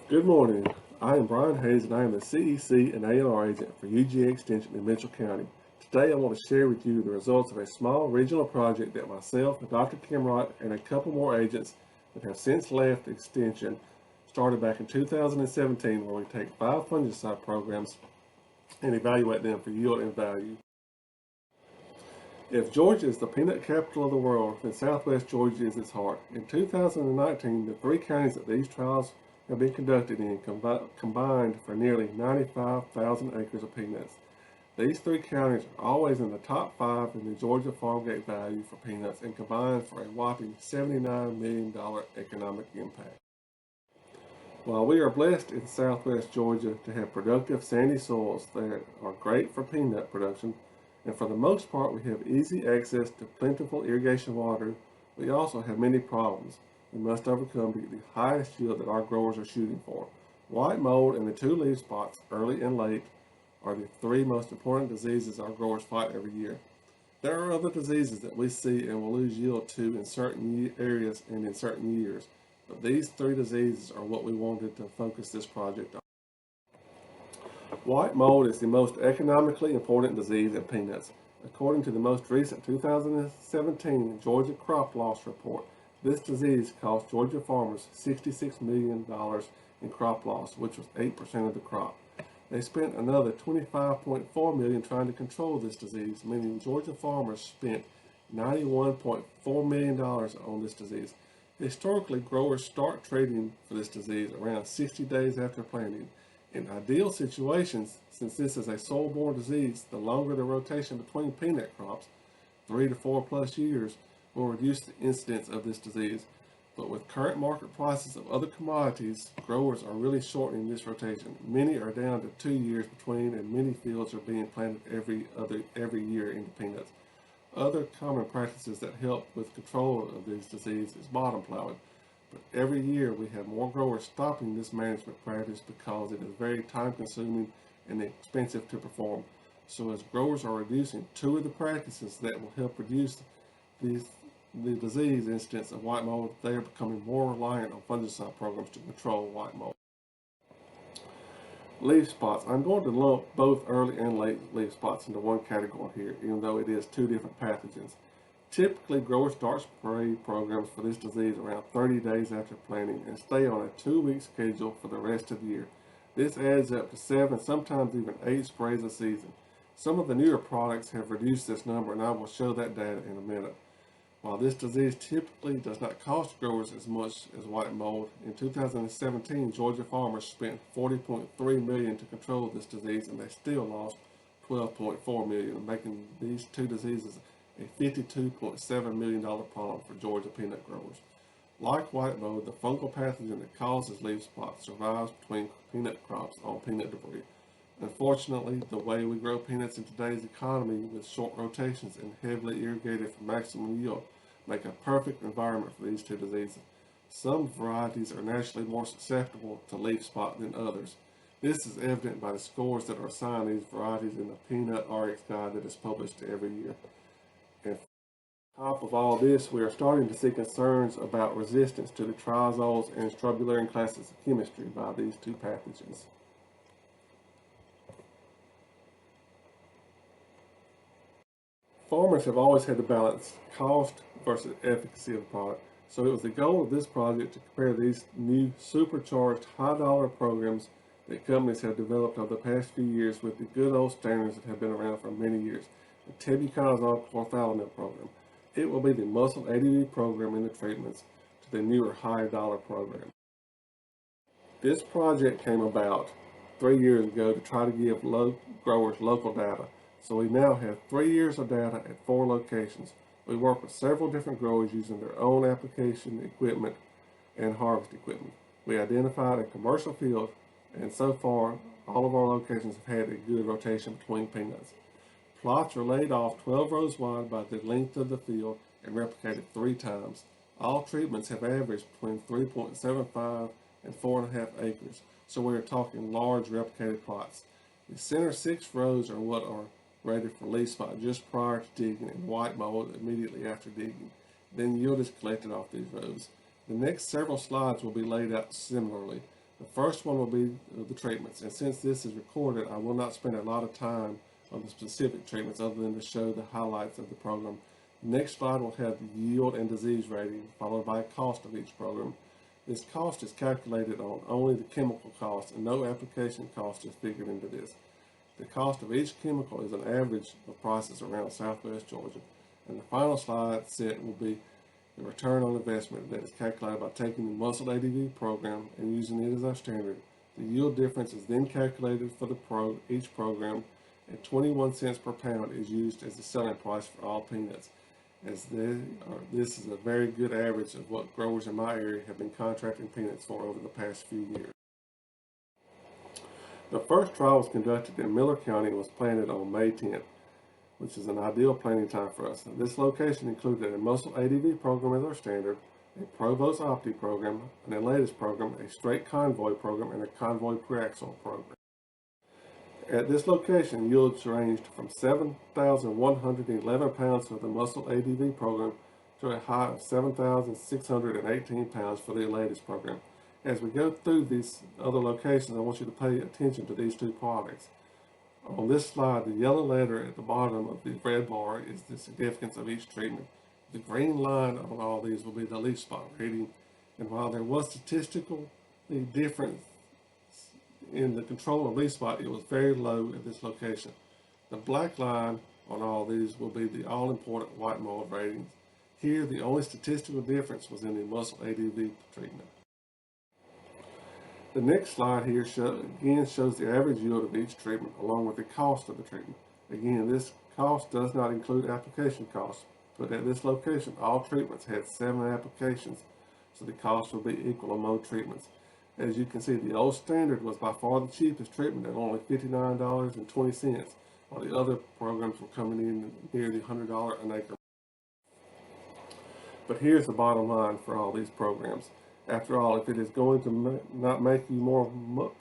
Good morning. I am Brian Hayes and I am the CEC and A&R agent for UGA Extension in Mitchell County. Today I want to share with you the results of a small regional project that myself, Dr. Kimrott, and a couple more agents that have since left Extension started back in 2017, where we take 5 fungicide programs and evaluate them for yield and value. If Georgia is the peanut capital of the world, then Southwest Georgia is its heart. In 2019, the 3 counties that these trials have been conducted in combined for nearly 95,000 acres of peanuts. These 3 counties are always in the top 5 in the Georgia farm gate value for peanuts and combined for a whopping $79 million economic impact. While we are blessed in Southwest Georgia to have productive sandy soils that are great for peanut production, and for the most part we have easy access to plentiful irrigation water, we also have many problems we must overcome to get the highest yield that our growers are shooting for. White mold and the 2 leaf spots, early and late, are the 3 most important diseases our growers fight every year. There are other diseases that we see and will lose yield to in certain areas and in certain years, but these 3 diseases are what we wanted to focus this project on. White mold is the most economically important disease in peanuts. According to the most recent 2017 Georgia Crop Loss Report, this disease cost Georgia farmers $66 million in crop loss, which was 8% of the crop. They spent another $25.4 million trying to control this disease, meaning Georgia farmers spent $91.4 million on this disease. Historically, growers start treating for this disease around 60 days after planting. In ideal situations, since this is a soil-borne disease, the longer the rotation between peanut crops, 3 to 4 plus years, will reduce the incidence of this disease. But with current market prices of other commodities, growers are really shortening this rotation. Many are down to 2 years between, and many fields are being planted every year into peanuts. Other common practices that help with control of this disease is bottom plowing. But every year we have more growers stopping this management practice because it is very time consuming and expensive to perform. So as growers are reducing 2 of the practices that will help reduce the disease incidence of white mold, they are becoming more reliant on fungicide programs to control white mold. Leaf spots. I'm going to lump both early and late leaf spots into one category here, even though it is 2 different pathogens. Typically, growers start spray programs for this disease around 30 days after planting and stay on a 2-week schedule for the rest of the year. This adds up to 7, sometimes even 8 sprays a season. Some of the newer products have reduced this number, and I will show that data in a minute. While this disease typically does not cost growers as much as white mold, in 2017 Georgia farmers spent $40.3 million to control this disease, and they still lost $12.4 million, making these 2 diseases a $52.7 million problem for Georgia peanut growers. Like white mold, the fungal pathogen that causes leaf spots survives between peanut crops on peanut debris. Unfortunately, the way we grow peanuts in today's economy with short rotations and heavily irrigated for maximum yield make a perfect environment for these 2 diseases. Some varieties are naturally more susceptible to leaf spot than others. This is evident by the scores that are assigned these varieties in the Peanut RX guide that is published every year. And on top of all this, we are starting to see concerns about resistance to the triazoles and strobilurine classes of chemistry by these 2 pathogens. Farmers have always had to balance cost versus efficacy of the product, so it was the goal of this project to compare these new supercharged high-dollar programs that companies have developed over the past few years with the good old standards that have been around for many years, the tebuconazole chlorothalonil program. It will be the muscle ADV program in the treatments to the newer high-dollar program. This project came about 3 years ago to try to give growers local data. So we now have 3 years of data at 4 locations. We work with several different growers using their own application equipment and harvest equipment. We identified a commercial field, and so far all of our locations have had a good rotation between peanuts. Plots are laid off 12 rows wide by the length of the field and replicated 3 times. All treatments have averaged between 3.75 and 4.5 acres, so we are talking large replicated plots. The center 6 rows are what are rated for leaf spot just prior to digging and white mold immediately after digging. Then yield is collected off these rows. The next several slides will be laid out similarly. The first one will be the treatments, and since this is recorded, I will not spend a lot of time on the specific treatments other than to show the highlights of the program. The next slide will have the yield and disease rating, followed by cost of each program. This cost is calculated on only the chemical cost, and no application cost is figured into this. The cost of each chemical is an average of prices around Southwest Georgia. And the final slide set will be the return on investment that is calculated by taking the muscle ADV program and using it as our standard. The yield difference is then calculated for each program, and 21 cents per pound is used as the selling price for all peanuts, as this is a very good average of what growers in my area have been contracting peanuts for over the past few years. The first trial was conducted in Miller County and was planted on May 10th, which is an ideal planting time for us. This location included a muscle ADV program as our standard, a Provost Opti program, an Elatus program, a straight convoy program, and a convoy preaxial program. At this location, yields ranged from 7,111 pounds for the muscle ADV program to a high of 7,618 pounds for the Elatus program. As we go through these other locations, I want you to pay attention to these two products. On this slide, the yellow letter at the bottom of the red bar is the significance of each treatment. The green line on all these will be the leaf spot rating, and while there was statistical difference in the control of leaf spot, it was very low at this location. The black line on all these will be the all-important white mold ratings. Here, the only statistical difference was in the muscle ADV treatment. The next slide here again shows the average yield of each treatment along with the cost of the treatment. Again, this cost does not include application costs, but at this location, all treatments had 7 applications, so the cost will be equal among treatments. As you can see, the old standard was by far the cheapest treatment at only $59.20, while the other programs were coming in near the $100 an acre. But here's the bottom line for all these programs. After all, if it is going to not make you more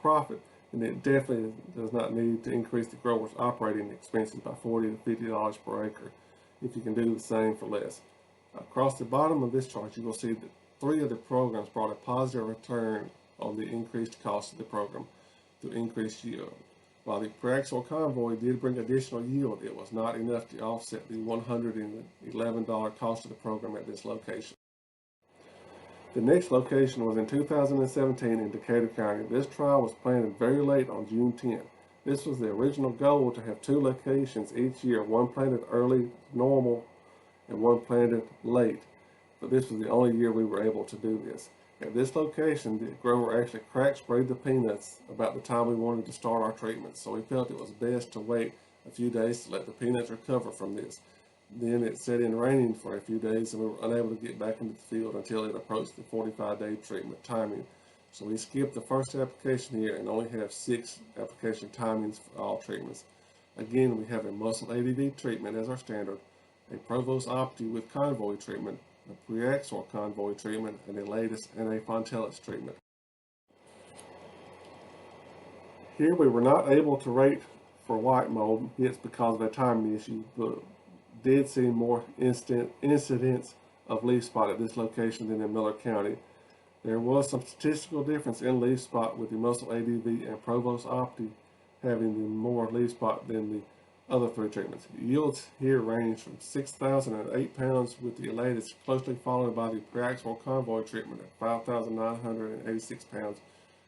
profit, then it definitely does not need to increase the grower's operating expenses by $40 to $50 per acre if you can do the same for less. Across the bottom of this chart, you will see that 3 of the programs brought a positive return on the increased cost of the program through increased yield. While the preaxial convoy did bring additional yield, it was not enough to offset the $111 cost of the program at this location. The next location was in 2017 in Decatur County. This trial was planted very late on June 10th. This was the original goal to have 2 locations each year, one planted early, normal, and one planted late. But this was the only year we were able to do this. At this location, the grower actually crack sprayed the peanuts about the time we wanted to start our treatment, so we felt it was best to wait a few days to let the peanuts recover from this. Then it set in raining for a few days and we were unable to get back into the field until it approached the 45-day treatment timing. So we skipped the first application here and only have 6 application timings for all treatments. Again, we have a muscle ADV treatment as our standard, a Provost Opti with convoy treatment, a preaxial convoy treatment, and a Elatus and a Fontellus treatment. Here we were not able to rate for white mold hits because of a timing issue, but did see more incidents of leaf spot at this location than in Miller County. There was some statistical difference in leaf spot with the muscle ADV and Provost Opti having the more leaf spot than the other 3 treatments. Yields here range from 6,008 pounds with the Elatus, closely followed by the preaxial convoy treatment at 5,986 pounds,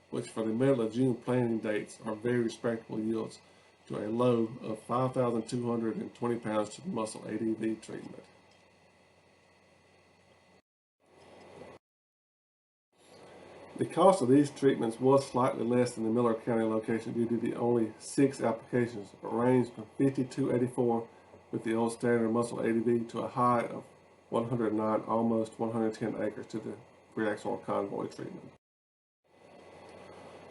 which for the middle of June planting dates are very respectable yields, to a low of 5,220 pounds to the muscle ADV treatment. The cost of these treatments was slightly less than the Miller County location due to the only 6 applications, but ranged from $52.84 with the old standard muscle ADV to a high of 109, almost 110 acres to the preaxial convoy treatment.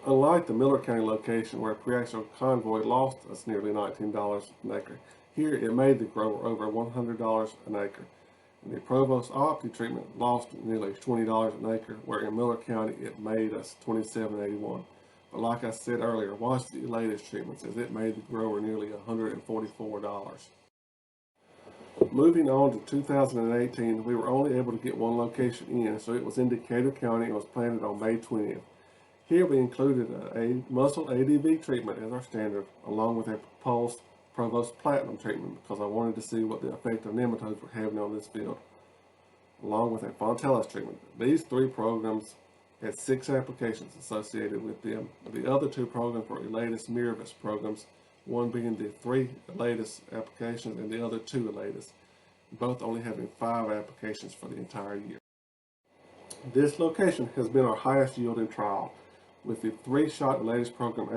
Unlike the Miller County location where preaxial convoy lost us nearly $19 an acre, here it made the grower over $100 an acre. And the Provost Opti treatment lost nearly $20 an acre, where in Miller County it made us $27.81. But like I said earlier, watch the latest treatments as it made the grower nearly $144. Moving on to 2018, we were only able to get 1 location in, so it was in Decatur County and was planted on May 20th. Here we included a mussel ADV treatment as our standard, along with a provost platinum treatment, because I wanted to see what the effect of nematodes were having on this field, along with a Fontellus treatment. These 3 programs had 6 applications associated with them. The other 2 programs were Elatus mirabilis programs, one being the 3 Elatus applications and the other 2 Elatus, both only having 5 applications for the entire year. This location has been our highest yielding trial, with the 3-shot Elatus program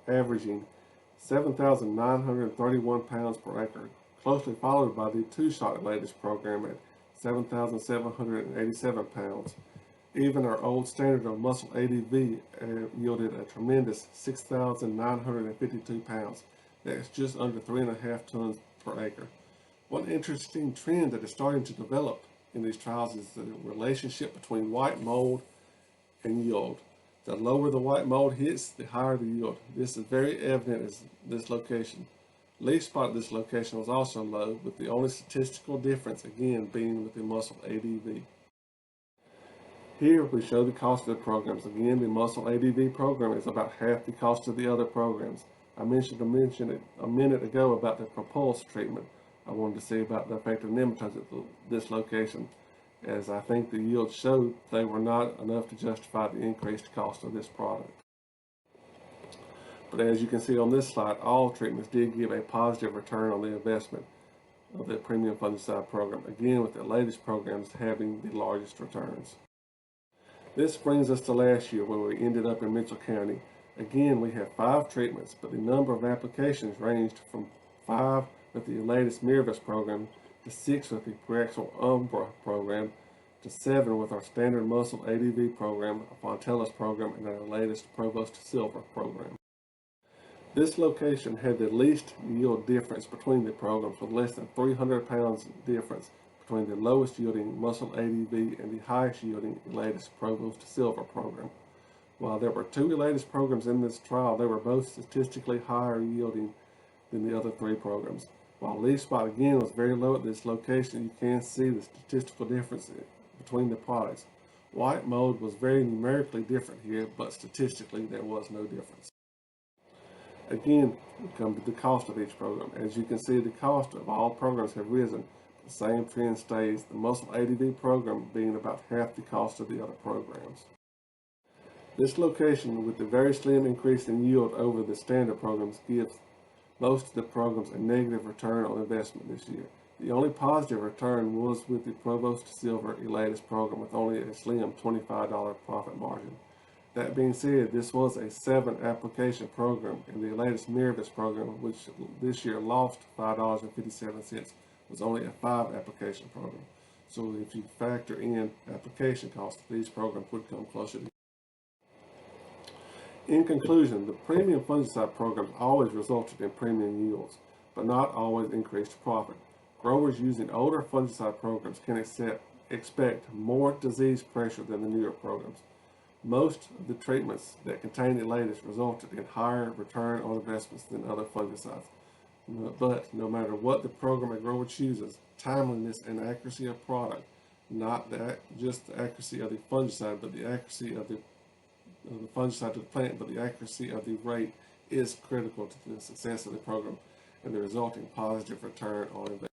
averaging 7,931 pounds per acre, closely followed by the 2-shot Elatus program at 7,787 pounds. Even our old standard of mussel ADV yielded a tremendous 6,952 pounds. That's just under 3.5 tons per acre. One interesting trend that is starting to develop in these trials is the relationship between white mold and yield. The lower the white mold hits, the higher the yield. This is very evident at this location. Leaf spot at this location was also low, with the only statistical difference again being with the mussel ADV. Here we show the cost of the programs. Again, the mussel ADV program is about half the cost of the other programs. I mentioned it a minute ago about the propulse treatment. I wanted to see about the effect of nematodes at this location, as I think the yields showed they were not enough to justify the increased cost of this product. But as you can see on this slide, all treatments did give a positive return on the investment of the premium fungicide program, again with the latest programs having the largest returns. This brings us to last year, where we ended up in Mitchell County. Again, we have 5 treatments, but the number of applications ranged from 5 with the latest mirabilis program to 6 with the Paraxel Umbra program to 7 with our standard mussel ADV program, a Fontellus program, and our latest Provost Silver program. This location had the least yield difference between the programs, with less than 300 pounds difference between the lowest yielding mussel ADV and the highest yielding latest Provost Silver program. While there were 2 latest programs in this trial, they were both statistically higher yielding than the other 3 programs. While leaf spot again was very low at this location, you can see the statistical difference between the products. White mold was very numerically different here, but statistically there was no difference. Again, we come to the cost of each program. As you can see, the cost of all programs have risen. The same trend stays, the mussel ADV program being about half the cost of the other programs. This location, with the very slim increase in yield over the standard programs, gives most of the programs a negative return on investment this year. The only positive return was with the Provost Silver Elatus program, with only a slim $25 profit margin. That being said, this was a 7 application program, and the Elatus mirabilis program, which this year lost $5.57, was only a 5 application program. So if you factor in application costs, these programs would come closer to. In conclusion, the premium fungicide programs always resulted in premium yields, but not always increased profit. Growers using older fungicide programs can expect more disease pressure than the newer programs. Most of the treatments that contain Elatus resulted in higher return on investments than other fungicides. But no matter what the program a grower chooses, timeliness and accuracy of product, not just the accuracy of the fungicide, but the accuracy of the fungicide to the plant, but the accuracy of the rate is critical to the success of the program and the resulting positive return on investment.